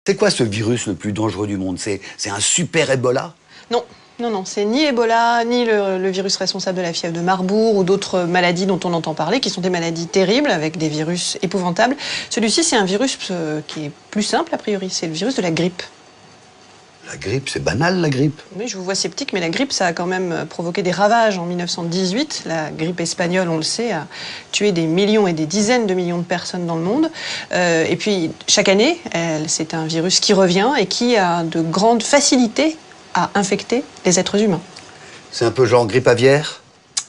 C'est quoi ce virus le plus dangereux du monde? C'est un super Ebola? Non. Non, c'est ni Ebola, ni le virus responsable de la fièvre de Marbourg ou d'autres maladies dont on entend parler, qui sont des maladies terribles, avec des virus épouvantables. Celui-ci, c'est un virus qui est plus simple, a priori. C'est le virus de la grippe. La grippe, c'est banal, la grippe. Oui, je vous vois sceptique, mais la grippe, ça a quand même provoqué des ravages en 1918. La grippe espagnole, on le sait, a tué des millions et des dizaines de millions de personnes dans le monde. Et puis, chaque année, c'est un virus qui revient et qui a de grandes facilités à infecter les êtres humains. C'est un peu genre grippe aviaire?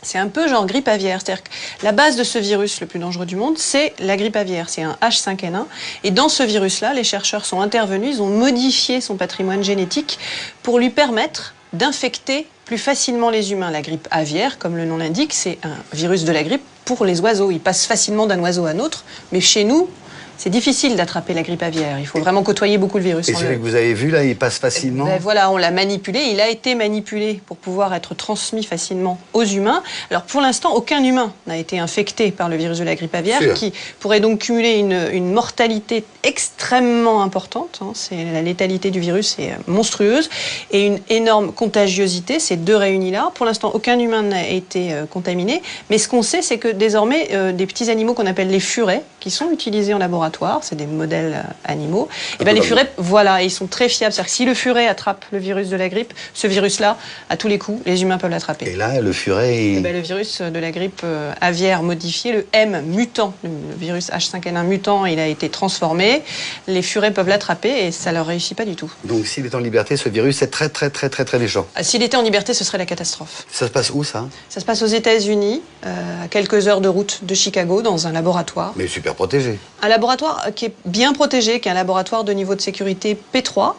C'est un peu genre grippe aviaire. C'est-à-dire que la base de ce virus le plus dangereux du monde, c'est la grippe aviaire. C'est un H5N1. Et dans ce virus-là, les chercheurs sont intervenus, ils ont modifié son patrimoine génétique pour lui permettre d'infecter plus facilement les humains. La grippe aviaire, comme le nom l'indique, c'est un virus de la grippe pour les oiseaux. Il passe facilement d'un oiseau à un autre. Mais chez nous, c'est difficile d'attraper la grippe aviaire. Il faut vraiment côtoyer beaucoup le virus. Et celui que vous avez vu, là, il passe facilement? Ben voilà, on l'a manipulé. Il a été manipulé pour pouvoir être transmis facilement aux humains. Alors, pour l'instant, aucun humain n'a été infecté par le virus de la grippe aviaire, qui pourrait donc cumuler une mortalité extrêmement importante. La létalité du virus est monstrueuse. Et une énorme contagiosité, ces deux réunis-là. Pour l'instant, aucun humain n'a été contaminé. Mais ce qu'on sait, c'est que désormais, des petits animaux qu'on appelle les furets, qui sont utilisés en laboratoire, c'est des modèles animaux. Et ben les furets, voilà, ils sont très fiables. C'est-à-dire que si le furet attrape le virus de la grippe, ce virus-là, à tous les coups, les humains peuvent l'attraper. Et là, le furet... Le virus de la grippe aviaire modifié, le M mutant, le virus H5N1 mutant, il a été transformé. Les furets peuvent l'attraper et ça leur réussit pas du tout. Donc s'il est en liberté, ce virus, c'est très méchant. S'il était en liberté, ce serait la catastrophe. Ça se passe où, ça? Ça se passe aux États-Unis, à quelques heures de route de Chicago, dans un laboratoire. Mais super protégé. Un laboratoire qui est bien protégé, qui est un laboratoire de niveau de sécurité P3.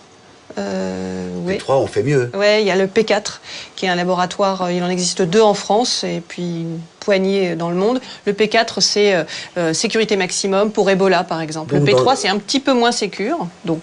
P3, on fait mieux. Oui, il y a le P4, qui est un laboratoire, il en existe 2 en France, et puis une poignée dans le monde. Le P4, c'est sécurité maximum pour Ebola, par exemple. Donc, le P3, c'est un petit peu moins sécure, donc...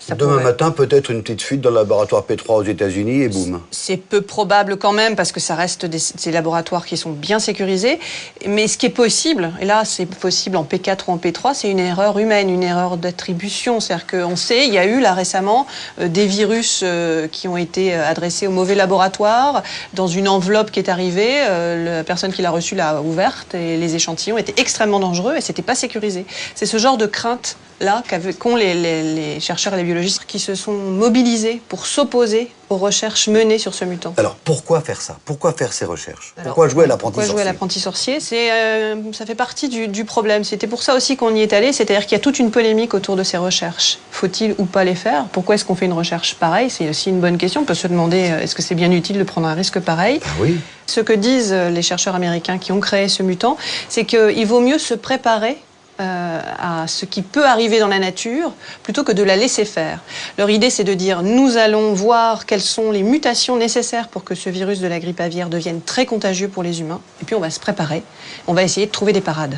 Demain matin, peut-être une petite fuite dans le laboratoire P3 aux États-Unis et boum. C'est peu probable quand même, parce que ça reste des laboratoires qui sont bien sécurisés. Mais ce qui est possible, et là c'est possible en P4 ou en P3, c'est une erreur humaine, une erreur d'attribution. C'est-à-dire qu'on sait, il y a eu là récemment des virus qui ont été adressés au mauvais laboratoire, dans une enveloppe qui est arrivée, la personne qui l'a reçue l'a ouverte, et les échantillons étaient extrêmement dangereux et c'était pas sécurisé. C'est ce genre de crainte là qu'ont les chercheurs et les biologistes qui se sont mobilisés pour s'opposer aux recherches menées sur ce mutant. Alors pourquoi faire ça? Pourquoi faire ces recherches? Pourquoi jouer à l'apprenti sorcier? Pourquoi jouer à l'apprenti sorcier? Ça fait partie du problème. C'était pour ça aussi qu'on y est allé, c'est-à-dire qu'il y a toute une polémique autour de ces recherches. Faut-il ou pas les faire? Pourquoi est-ce qu'on fait une recherche pareille? C'est aussi une bonne question. On peut se demander, est-ce que c'est bien utile de prendre un risque pareil? Oui. Ce que disent les chercheurs américains qui ont créé ce mutant, c'est qu'il vaut mieux se préparer à ce qui peut arriver dans la nature plutôt que de la laisser faire. Leur idée, c'est de dire nous allons voir quelles sont les mutations nécessaires pour que ce virus de la grippe aviaire devienne très contagieux pour les humains. Et puis on va se préparer, on va essayer de trouver des parades.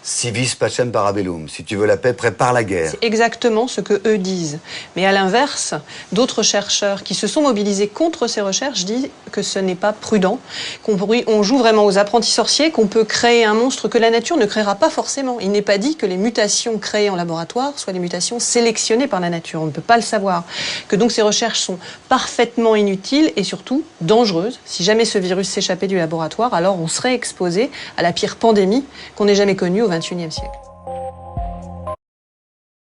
Si vis pacem parabellum, si tu veux la paix, prépare la guerre. C'est exactement ce que eux disent. Mais à l'inverse, d'autres chercheurs qui se sont mobilisés contre ces recherches disent que ce n'est pas prudent, qu'on joue vraiment aux apprentis sorciers, qu'on peut créer un monstre que la nature ne créera pas forcément. Il n'est pas dit que les mutations créées en laboratoire soient des mutations sélectionnées par la nature. On ne peut pas le savoir. Que donc ces recherches sont parfaitement inutiles et surtout dangereuses. Si jamais ce virus s'échappait du laboratoire, alors on serait exposé à la pire pandémie qu'on ait jamais connue au XXIe siècle.